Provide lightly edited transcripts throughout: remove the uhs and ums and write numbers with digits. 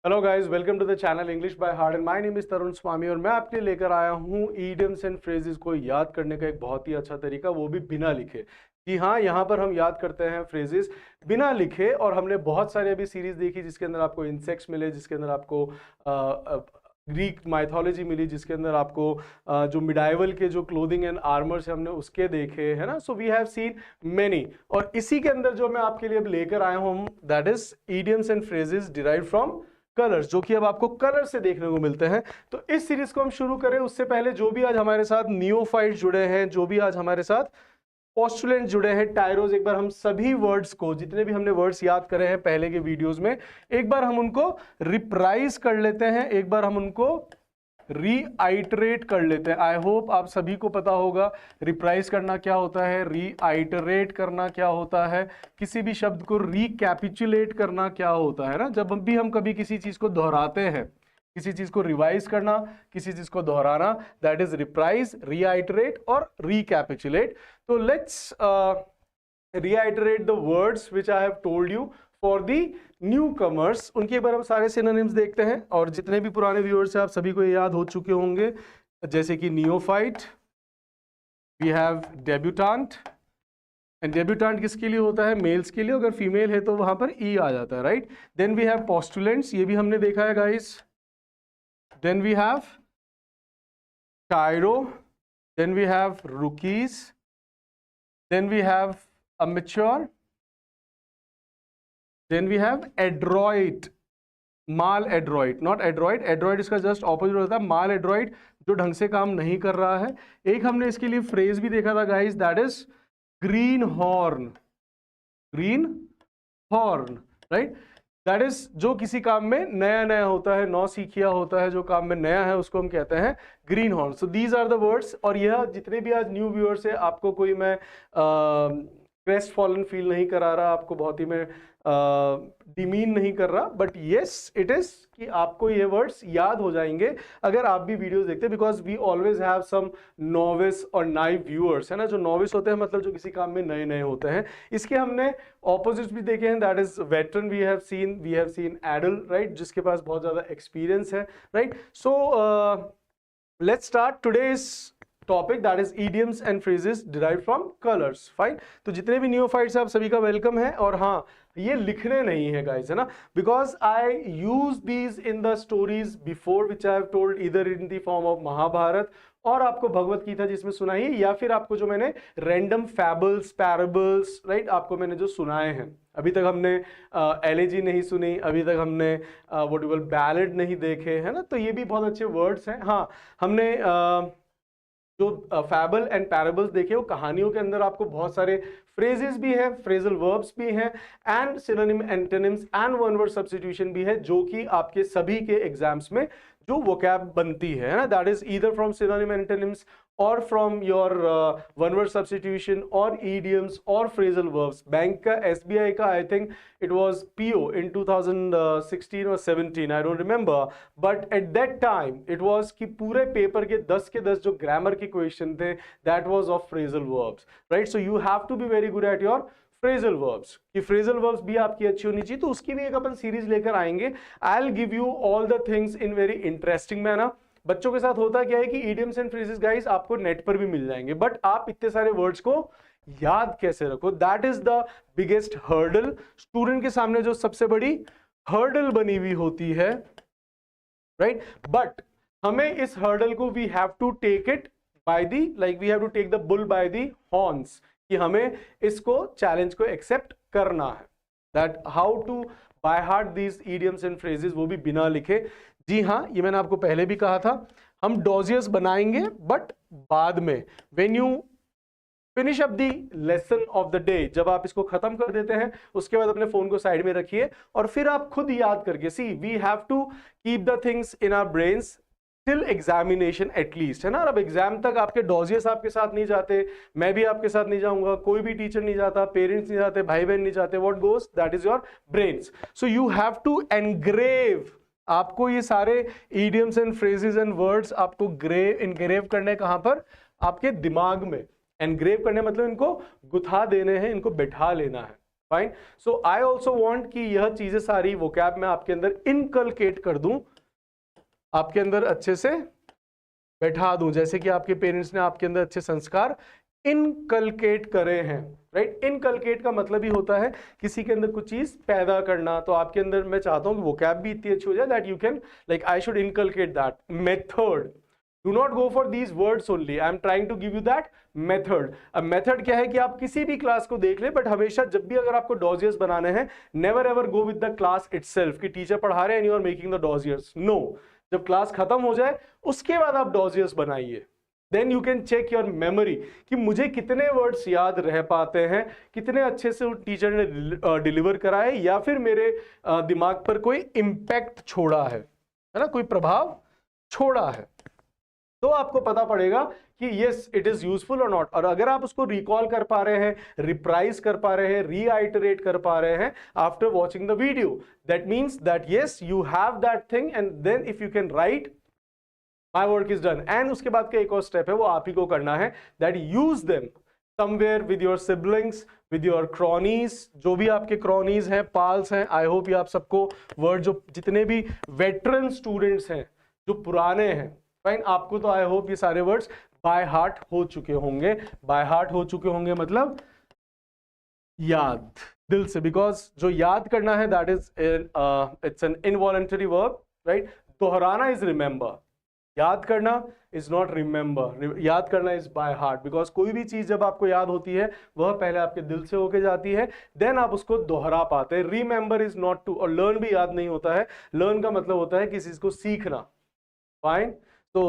Hello guys, welcome to the channel English by heart and my name is Tarun Swami और मैं आपके लिए लेकर आया हूँ ईडियम्स एंड फ्रेजेस को याद करने का एक बहुत ही अच्छा तरीका, वो भी बिना लिखे। जी हाँ, यहाँ पर हम याद करते हैं फ्रेजेस बिना लिखे। और हमने बहुत सारी अभी सीरीज देखी जिसके अंदर आपको इंसेक्ट्स मिले, जिसके अंदर आपको ग्रीक माइथोलॉजी मिली, जिसके अंदर आपको जो मिडाइवल के जो क्लोथिंग एंड आर्मर्स हमने उसके देखे, है ना। So we have seen many. और इसी के अंदर जो मैं आपके लिए अब लेकर आया हूँ, that is idioms and phrases derived from colours, जो कि अब आपको कलर से देखने को मिलते हैं। तो इस सीरीज को हम शुरू करें उससे पहले जो भी आज हमारे साथ नियोफाइट जुड़े हैं, जो भी आज हमारे साथ पोस्टुलेंट जुड़े हैं, टायरोज, एक बार हम सभी वर्ड्स को, जितने भी हमने वर्ड्स याद करे हैं पहले के वीडियोस में, एक बार हम उनको रिप्राइज कर लेते हैं, एक बार हम उनको रीआइटरेट कर लेते हैं। आई होप आप सभी को पता होगा रिप्राइज करना क्या होता है, रीआइटरेट करना क्या होता है, किसी भी शब्द को रिकैपिचुलेट करना क्या होता है ना। जब भी हम कभी किसी चीज को दोहराते हैं, किसी चीज को रिवाइज करना, किसी चीज को दोहराना, दैट इज रिप्राइज, रीआइटरेट और रिकैपिचुलेट। तो let's reiterate the words which I have told you for the new commerce. उनके एक बार हम सारे सिनोनिम्स देखते हैं, और जितने भी पुराने व्यूअर्स हैं आप सभी को ये याद हो चुके होंगे, जैसे कि neophyte, we have debutant. And debutant किसके लिए होता है? मेल्स के लिए। अगर फीमेल है तो वहां पर ई आ जाता है, right. Then we have postulants, ये भी हमने देखा है guys. Then we have tyro, then we have rookies, then we have amateur, then we have adroit, maladroit, not adroit. Adroit इसका जस्ट ऑपोजिट होता है, माल एड्रॉइट, जो ढंग से काम नहीं कर रहा है। एक हमने इसके लिए फ्रेज भी देखा था guys, that is green horn, green horn, right. That is जो किसी काम में नया नया होता है, नौ सीखिया होता है, जो काम में नया है उसको हम कहते हैं greenhorn. So these are the words. और यह जितने भी आज न्यू व्यूअर्स है, आपको कोई मैं क्रेस्ट फॉलन फील नहीं करा रहा, आपको बहुत ही मैं डिमीन नहीं कर रहा, बट येस इट इज कि आपको ये वर्ड्स याद हो जाएंगे अगर आप भी वीडियोस देखते हैं, because we always have some novice और नाइव व्यूअर्स, है ना। जो नोविस होते हैं मतलब जो किसी काम में नए नए होते हैं। इसके हमने ऑपोजिट भी देखे हैं, that is veteran. We have seen addle, right, जिसके पास बहुत ज्यादा एक्सपीरियंस है, right. So let's start today's topic, that is idioms and phrases derived from colors. Fine. तो जितने भी न्यूफाइट्स हैं आप सभी का वेलकम है। और हाँ, ये लिखने नहीं है गाइस, है ना, because I use these in the stories before which I have told, इधर in the form of Mahabharata, और आपको भगवत गीता जिसमें सुनाई है, या फिर आपको जो मैंने रैंडम फैबल्स, पैराबल्स, राइट, आपको मैंने जो सुनाए हैं। अभी तक हमने एलेजी नहीं सुनी, अभी तक हमने व्हाट यू कॉल बैलेड नहीं देखे, है ना। तो ये भी बहुत अच्छे वर्ड्स हैं। हाँ, हमने जो फैबल एंड पैराबल्स देखे, वो कहानियों के अंदर आपको बहुत सारे फ्रेजेस भी है, फ्रेजल वर्ब्स भी हैं, and synonym, antonyms and one word substitution भी है, जो कि आपके सभी के एग्जाम्स में जो वोकैब बनती है ना, that is either from synonym, antonyms और from your one word substitution और ईडियम्स और फ्रेजल वर्ब्स। बैंक का, एसबीआई का, I think it was PO in 2016 और 17, I don't remember, but at that time it was कि पूरे paper के 10 के 10 जो ग्रामर के क्वेश्चन थे, that was of phrasal verbs, right. So you have to be very good at your phrasal verbs, कि phrasal verbs भी आपकी अच्छी होनी चाहिए। तो उसकी भी एक अपन सीरीज लेकर आएंगे। I will give you all the things in very interesting manner. बच्चों के साथ होता क्या है कि इडियम्स एंड फ्रेजेस गाइस आपको नेट पर भी मिल जाएंगे, बट आप इतने सारे वर्ड्स को याद कैसे रखो, that is the biggest hurdle. Student के सामने जो सबसे बड़ी हर्डल बनी हुई होती है, राइट। बट हमें इस हर्डल को we have to take it by the, like we have to take the bull by the horns, कि हमें इसको चैलेंज को एक्सेप्ट करना है। That how to by heart these idioms and phrases, वो भी बिना लिखे। जी हाँ, ये मैंने आपको पहले भी कहा था, हम डॉजियस बनाएंगे बट बाद में, when you finish up the lesson of the day, जब आप इसको खत्म कर देते हैं उसके बाद अपने फोन को साइड में रखिए और फिर आप खुद याद करके, see we have to keep the things in our brains till examination at least, है ना। अब एग्जाम तक आपके डॉजियस आपके साथ नहीं जाते, मैं भी आपके साथ नहीं जाऊंगा, कोई भी टीचर नहीं जाता, पेरेंट्स नहीं जाते, भाई बहन नहीं जाते, what goes, that is your brains. So you have to engrave, आपको ये सारे idioms and phrases and words आपको इनग्रेव करने, कहां पर? आपके दिमाग में। एनग्रेव करने मतलब इनको गुथा देने हैं, इनको बैठा लेना है। Fine. So I also want कि यह चीजें सारी वोकैब में आपके अंदर इनकलकेट कर दूं, आपके अंदर अच्छे से बैठा दूं, जैसे कि आपके पेरेंट्स ने आपके अंदर अच्छे संस्कार इनकलकेट करे हैं, राइट। इनकलकेट का मतलब ही होता है किसी के अंदर कुछ चीज पैदा करना। तो आपके अंदर मैं चाहता हूं कि वोकैब भी इतनी अच्छी हो जाए that you can, like I should inculcate that method. Do not go for these words only. I am trying to give you that method. अब मेथड क्या है कि आप किसी भी क्लास को देख ले, बट हमेशा जब भी अगर आपको डॉजियर्स बनाने हैं, never ever go with the class itself कि टीचर पढ़ा रहे हैं and you are making the dossiers. No, जब क्लास खत्म हो जाए उसके बाद आप डॉजियर्स बनाइए। Then you can check your memory कि मुझे कितने वर्ड्स याद रह पाते हैं, कितने अच्छे से टीचर ने डिलीवर कराए, या फिर मेरे दिमाग पर कोई इंपैक्ट छोड़ा है ना, कोई प्रभाव छोड़ा है। तो आपको पता पड़ेगा कि यस इट इज यूजफुल और नॉट। और अगर आप उसको रिकॉल कर पा रहे हैं, रिप्राइज कर पा रहे हैं, रीआइटरेट कर पा रहे हैं after watching the video, that means that yes you have that thing, and then if you can write my work is done. And उसके बाद का एक और स्टेप है वो आप ही को करना है, that use them somewhere with your siblings, with your cronies, जो भी आपके क्रॉनीज हैं, पाल्स हैं। आई होप ये आप सबको वर्ड, जो जितने भी वेटरन स्टूडेंट्स हैं, जो पुराने हैं, फाइन, आपको तो आई होप ये सारे वर्ड्स बाय हार्ट हो चुके होंगे। बाय हार्ट हो चुके होंगे मतलब याद, दिल से, बिकॉज जो याद करना है that is it's an involuntary verb, right. दोहराना इज रिमेंबर, याद करना इज नॉट रिमेंबर। याद करना इज बाय हार्ट, बिकॉज कोई भी चीज जब आपको याद होती है वह पहले आपके दिल से होके जाती है, देन आप उसको दोहरा पाते हैं। रिमेंबर इज नॉट टू, और लर्न भी याद नहीं होता है। लर्न का मतलब होता है किसी चीज को सीखना, फाइन। तो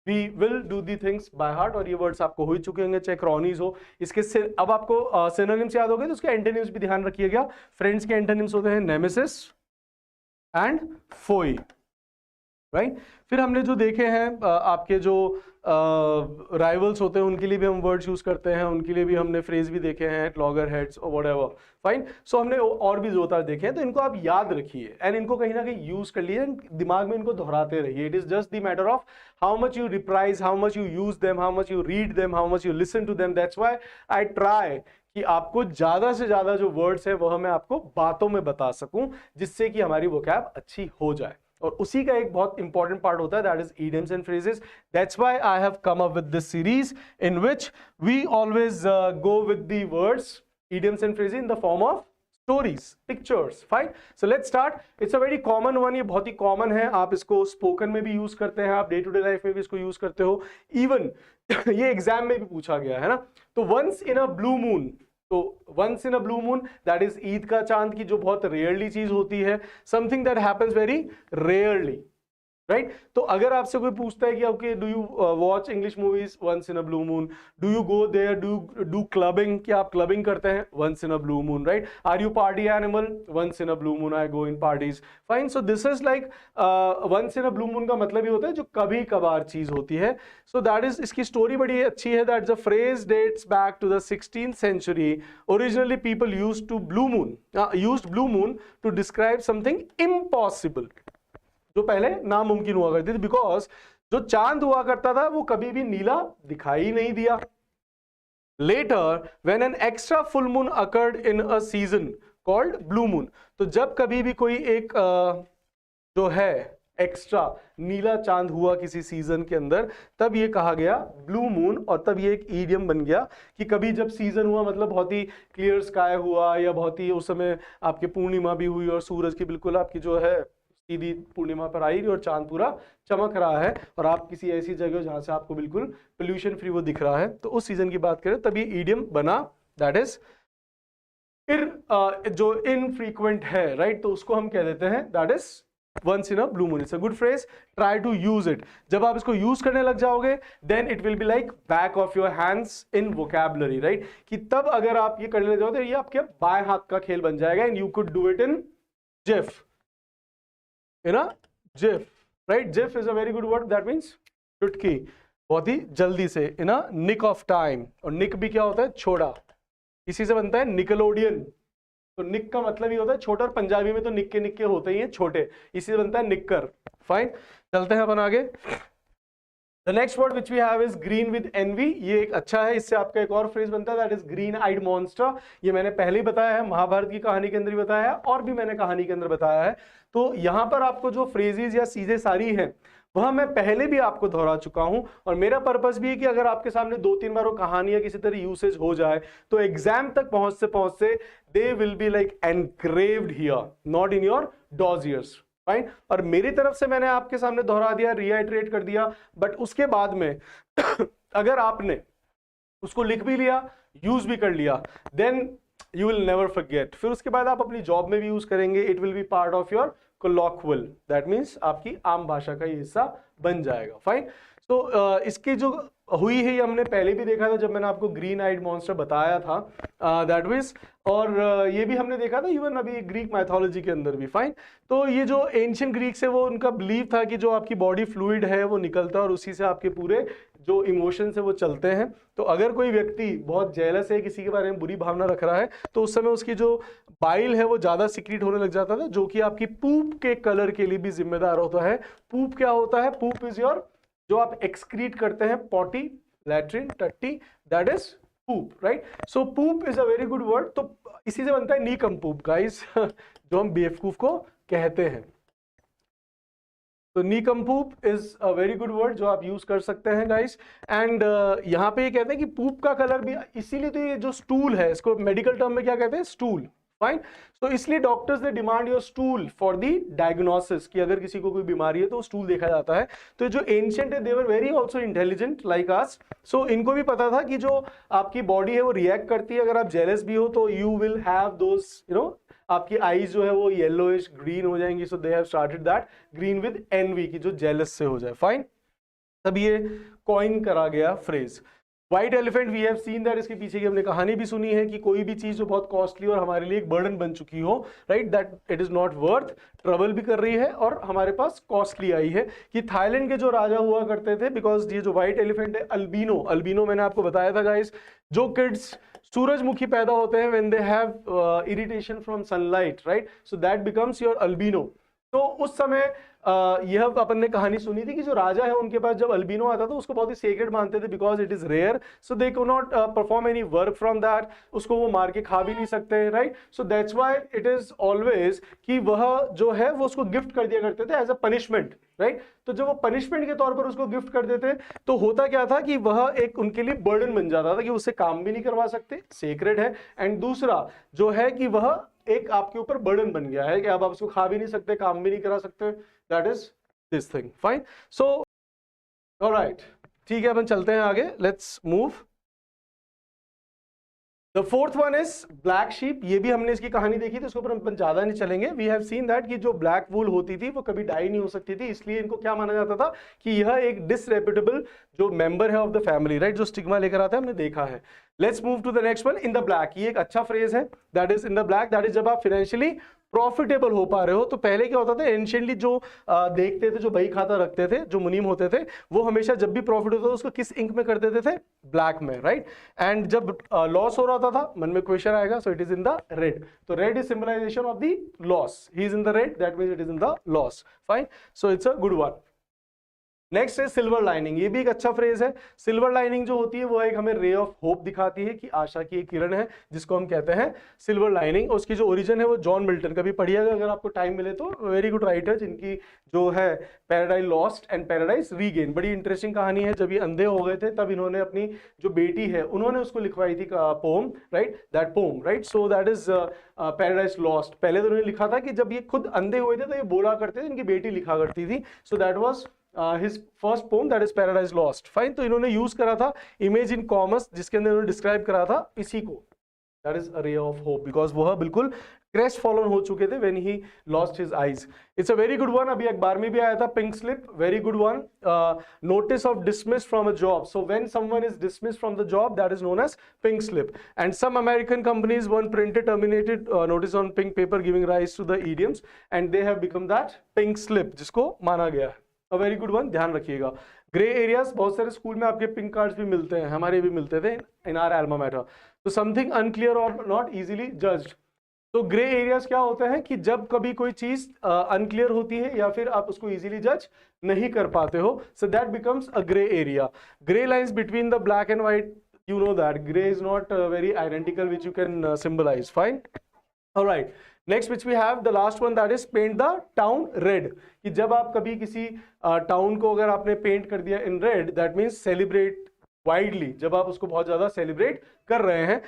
we will do the things by heart, और ये वर्ड्स आपको हो ही चुके होंगे, चाहे क्रॉनीज हो। इसके अब आपको सिनोनिम्स याद हो गए, तो उसके एंटोनिम्स भी ध्यान रखिएगा। फ्रेंड्स के एंटोनिम्स होते हैं नेमेसिस एंड फोई, राइट। फिर हमने जो देखे हैं आपके जो राइवल्स होते हैं उनके लिए भी हम वर्ड्स यूज करते हैं, उनके लिए भी हमने फ्रेज भी देखे हैं, लॉगर हेड्स और व्हाटएवर, फाइन। सो हमने और भी जोता देखे हैं, तो इनको आप याद रखिए एंड इनको कहीं ना कहीं यूज कर लिए, दिमाग में इनको दोहराते रहिए। It is just the matter of how much you reprise, how much you use them, how much you read them, how much you listen to them. That's why I try कि आपको ज्यादा से ज्यादा जो वर्ड्स है वह मैं आपको बातों में बता सकूं, जिससे कि हमारी वोकैब अच्छी हो जाए। और उसी का एक बहुत इंपॉर्टेंट पार्ट होता है that is idioms and phrases. That's why I have come up with this series in which we always go with the words idioms and phrases in the form of stories, pictures. Fine. So let's start. It's a very common one. ये बहुत ही common है, आप इसको spoken में भी use करते हैं, आप डे टू डे लाइफ में भी इसको यूज करते हो, इवन ये एग्जाम में भी पूछा गया है ना। तो once in a blue moon, तो once in a blue moon that is Eid का चांद की जो बहुत रेयरली चीज होती है, something that happens very rarely, right. तो अगर आपसे कोई पूछता है कि okay do you watch English movies once in a blue moon, do you go there, do clubbing, क्या आप क्लबिंग करते हैं once in a blue moon, right. Are you party animal once in a blue moon, I go in parties, fine. So this is like once in a blue moon का मतलब ही होता है जो कभी कभार चीज होती है। सो दैट इज, इसकी स्टोरी बड़ी अच्छी है, that the phrase dates back to the 16th century. Originally people used blue moon to describe something impossible, जो पहले नामुमकिन हुआ करती थी, बिकॉज जो चांद हुआ करता था वो कभी भी नीला दिखाई नहीं दिया। Letter when an extra full moon occurred in a season called blue moon, तो जब कभी भी कोई एक जो है एक्स्ट्रा नीला चांद हुआ किसी सीजन के अंदर, तब ये कहा गया ब्लू मून, और तब ये एक ईडियम बन गया कि कभी जब सीजन हुआ मतलब बहुत ही क्लियर स्काई हुआ, या बहुत ही उस समय आपके पूर्णिमा भी हुई और सूरज की बिल्कुल आपकी जो है सीधी पूर्णिमा पर आई और चांद पूरा चमक रहा है, और आप किसी ऐसी जगह जहां से आपको बिल्कुल पोल्यूशन फ्री वो दिख रहा है, तो उस सीजन की बात करें तब ये ईडियम बना, दैट इज जो इनफ्रीक्वेंट है, राइट। तो उसको हम कह देते हैं that is once in a blue moon. It's a good phrase, try to use it. जब आप इसको यूज करने लग जाओगे then it will be like back of your hands in vocabulary, right. कि तब अगर आप ये करने लग जाओ तो ये आपके बाएं हाथ का खेल बन जाएगा, and you could do it in GIF, in a jiff, right? Jiff is a very good word, that means चुटकी, बहुत ही जल्दी से, in a nick of time। और निक भी क्या होता है, छोटा, इसी से बनता है निकलोडियन। तो निक का मतलब ही होता है छोटा, और पंजाबी में तो निक्के निक्के होते ही हैं छोटे, इसी से बनता है निक्कर, फाइन। चलते हैं अपन आगे। The next word which we have is green with envy. ये एक अच्छा है, इससे आपका एक और फ्रेज बनता है, that is green eyed monster. ये मैंने पहले ही बताया है, महाभारत की कहानी के अंदर ही बताया है और भी मैंने कहानी के अंदर बताया है। तो यहां पर आपको जो फ्रेजेस या चीजें सारी हैं वह मैं पहले भी आपको दोहरा चुका हूं, और मेरा पर्पस भी है कि अगर आपके सामने 2-3 बार वो कहानी या किसी तरह यूसेज हो जाए तो एग्जाम तक पहुंचते they will be like engraved here, not in your dog's ears. Fine. और मेरी तरफ से मैंने आपके सामने दोहरा दिया, रिआइटरेट कर दिया, बट उसके बाद में अगर आपने उसको लिख भी लिया, यूज भी कर लिया, then you will never forget. फिर उसके बाद आप अपनी जॉब में भी यूज करेंगे, it will B part of your colloquial, that means आपकी आम भाषा का ये हिस्सा बन जाएगा। फाइन। तो इसकी जो हुई है ये हमने पहले भी देखा था जब मैंने आपको ग्रीन आइड मॉन्स्टर बताया था, दैट मीन्स, और ये भी हमने देखा था इवन अभी ग्रीक माइथोलॉजी के अंदर भी। फाइन। तो ये जो एंशियंट ग्रीक्स है वो उनका बिलीव था कि जो आपकी बॉडी फ्लूइड है वो निकलता है और उसी से आपके पूरे जो इमोशंस है वो चलते हैं। तो अगर कोई व्यक्ति बहुत जेलस है, किसी के बारे में बुरी भावना रख रहा है, तो उस समय उसकी जो बाइल है वो ज्यादा सिक्रीट होने लग जाता था, जो कि आपकी पूप के कलर के लिए भी जिम्मेदार होता है। पूप क्या होता है? पूप इज योर, जो आप एक्सक्रीट करते हैं, पॉटी, लैट्रिन, टट्टी, that is poop, right. So poop is a very good word. तो इसी से बनता है निकम्पूप गाइस जो हम बेवकूफ को कहते हैं। तो nincompoop is a very good word जो आप यूज कर सकते हैं गाइस। एंड यहाँ पे ये कहते हैं कि पूप का कलर भी, इसीलिए तो ये जो स्टूल है इसको मेडिकल टर्म में क्या कहते हैं? स्टूल। फाइन। तो इसलिए डॉक्टर्स ने demand your stool for the diagnosis, कि अगर किसी को कोई बीमारी है तो स्टूल देखा जाता है। तो जो एंशिएंट है they were very also intelligent like us. So इनको भी पता था कि जो आपकी बॉडी है वो रिएक्ट करती है, अगर आप जेलस भी हो तो you will have those, you know, आपकी आईज जो है वो येलोइश ग्रीन हो जाएंगी। So they have started that green with envy, की जो जेलस से हो जाए। फाइन। तब ये कॉइन करा गया phrase. White elephant, we have seen that, इसके पीछे की हमने कहानी भी सुनी है कि कोई भी चीज जो बहुत कॉस्टली और हमारे लिए एक बर्डन बन चुकी हो, right, that it is not worth, trouble भी कर रही है और हमारे पास कॉस्टली आई है। कि थाईलैंड के जो राजा हुआ करते थे, बिकॉज ये जो व्हाइट एलिफेंट है, अल्बिनो, अल्बिनो मैंने आपको बताया था गाइस, जो किड्स सूरजमुखी पैदा होते हैं when they have irritation from sunlight, right, so that becomes your albino. तो उस समय यह अपन ने कहानी सुनी थी कि जो राजा है उनके पास जब अल्बिनो आता था उसको बहुत ही सेक्रेड मानते थे, because it is rare, so they could not perform any work from that, उसको वो मार के खा भी नहीं सकते, right. So that's why it is always कि वह जो है वो उसको गिफ्ट कर दिया करते थे एज अ पनिशमेंट, राइट। तो जब वो पनिशमेंट के तौर पर उसको गिफ्ट कर देते तो होता क्या था कि वह एक उनके लिए बर्डन बन जाता था कि उससे काम भी नहीं करवा सकते, सेक्रेड है, एंड दूसरा जो है कि वह एक आपके ऊपर बर्डन बन गया है कि अब आप उसको खा भी नहीं सकते, काम भी नहीं करा सकते, that is this thing. Fine. So alright, ठीक है, अपन चलते हैं आगे, let's move. The fourth one is black sheep. ये भी हमने इसकी कहानी देखी थी, उसके ऊपर अपन ज्यादा नहीं चलेंगे। वी हैव सीन दैट कि जो ब्लैक वूल होती थी वो कभी डाई नहीं हो सकती थी, इसलिए इनको क्या माना जाता था कि यह एक डिसरेप्यूटेबल जो मेंबर है ऑफ द फैमिली, राइट, जो स्टिग्मा लेकर आता है, हमने देखा है। Let's move to the next one, in the black. ये एक अच्छा फ्रेज है, that is in the black, that is जब आप फाइनेंशियली प्रॉफिटेबल हो पा रहे हो। तो पहले क्या होता था, एंशियंटली जो देखते थे, जो बही खाता रखते थे, जो मुनीम होते थे, वो हमेशा जब भी प्रॉफिट होता था उसको किस इंक में कर देते थे? ब्लैक में, राइट। एंड जब लॉस हो रहा था, मन में क्वेश्चन आएगा, so it is in the red. तो red is symbolization of the loss, he is in the red, that means it is in the loss. Fine. So it's a good one. Next है silver lining. ये भी एक अच्छा phrase है। Silver lining जो होती है वो एक हमें रे ऑफ होप दिखाती है कि आशा की एक किरण है, जिसको हम कहते हैं सिल्वर लाइनिंग। उसकी जो ओरिजिन है वो जॉन मिल्टन, कभी पढ़िएगा अगर आपको टाइम मिले तो, वेरी गुड राइटर, जिनकी जो है paradise lost and paradise regain, बड़ी इंटरेस्टिंग कहानी है। जब ये अंधे हो गए थे तब इन्होंने अपनी जो बेटी है उन्होंने उसको लिखवाई थी poem, right, that poem, right. So that is paradise lost. पहले तो उन्होंने लिखा था कि जब ये खुद अंधे हुए थे तो ये बोला करते थे, इनकी बेटी लिखा करती थी। So that was his first poem, that is Paradise Lost. Fine. तो इन्होंने यूज करा था इमेज इन कॉमर्स, जिसके अंदर इन्होंने डिस्क्राइब करा था इसी को, that is a ray of hope, because वह बिल्कुल क्रेस्ट फॉलन हो चुके थे when he lost his eyes. It's a very good one. अभी अखबार में भी आया था, pink slip, very good one. Notice of dismissed from a job. So when someone is dismissed from the job, that is known as pink slip. And some American companies, one printed terminated notice on pink paper, giving rise to the idioms, and they have become that pink slip, जिसको माना गया है। A very good one, ध्यान रखिएगा। Grey areas, बहुत सारे school में आपके पिंक कार्ड्स भी मिलते हैं, हमारे भी मिलते थे इन आवर एल्मा मैटर। तो समथिंग अनक्लियर और नॉट इजीली जज्ड। तो ग्रे एरियाज क्या होते हैं कि जब कभी कोई चीज अनक्लियर होती है या फिर आप उसको इजीली जज नहीं कर पाते हो, so that becomes a grey area. Grey lines between the black and white, you know that gray is not very identical which you can symbolize. Fine. All right, next which we have the last one, that is paint the town red. कि जब आप कभी किसी town को अगर आपने paint कर दिया in red, that means celebrate widely, जब आप उसको बहुत ज्यादा सेलिब्रेट कर रहे हैं,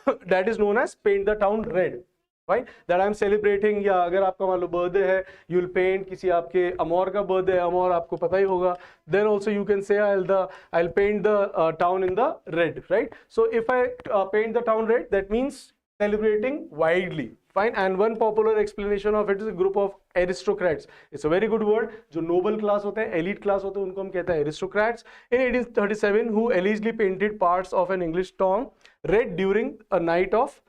that is known as paint the town red. Right? That I'm celebrating, या अगर आपका मान लो बर्थडे है, you'll paint, किसी आपके अमोर का बर्थडे है, अमोर आपको पता ही होगा, then also you can say I'll paint the town in the red, right? So if I paint the town red, that means celebrating widely. Fine. And one popular explanation of it is a group of aristocrats. It's a very good word. जो noble class होते हैं, elite class होते हैं, उनको हम कहते हैं aristocrats. In 1837, who allegedly painted parts of an English town red during a night of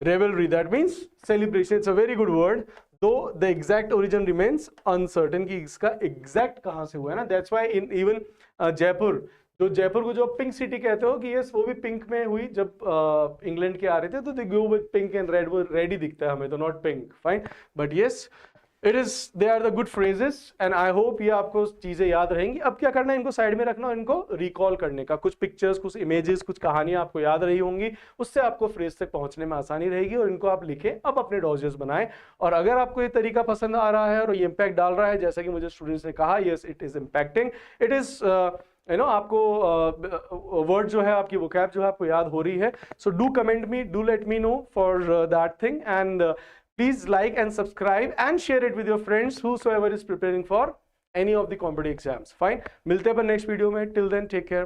revelry, that means celebration. It's a very good word, though the exact origin remains uncertain कि इसका exact कहाँ से हुआ है ना. That's why in even Jaipur, जो जयपुर को जो पिंक सिटी कहते हो, कि यस वो भी पिंक में हुई जब इंग्लैंड के आ रहे थे, तो they go with pink and red, वो रेड ही दिखता है हमें तो, not pink. Fine, but yes it is, they are the good phrases and I hope ये आपको चीजें याद रहेंगी. अब क्या करना है, इनको साइड में रखना और इनको रिकॉल करने का, कुछ पिक्चर्स, कुछ इमेजेस, कुछ कहानियां आपको याद रही होंगी, उससे आपको फ्रेज तक पहुंचने में आसानी रहेगी, और इनको आप लिखें, अब अपने डॉजेस बनाएं. और अगर आपको ये तरीका पसंद आ रहा है और ये इम्पैक्ट डाल रहा है, जैसा कि मुझे स्टूडेंट्स ने कहा, yes it is impacting, it is you know, आपको वर्ड जो है, आपकी वोकैब जो है आपको याद हो रही है. So do comment me, do let me know for that thing, and please like and subscribe and share it with your friends whosoever is preparing for any of the competitive exams. Fine, मिलते हैं अपन next video में. Till then, take care.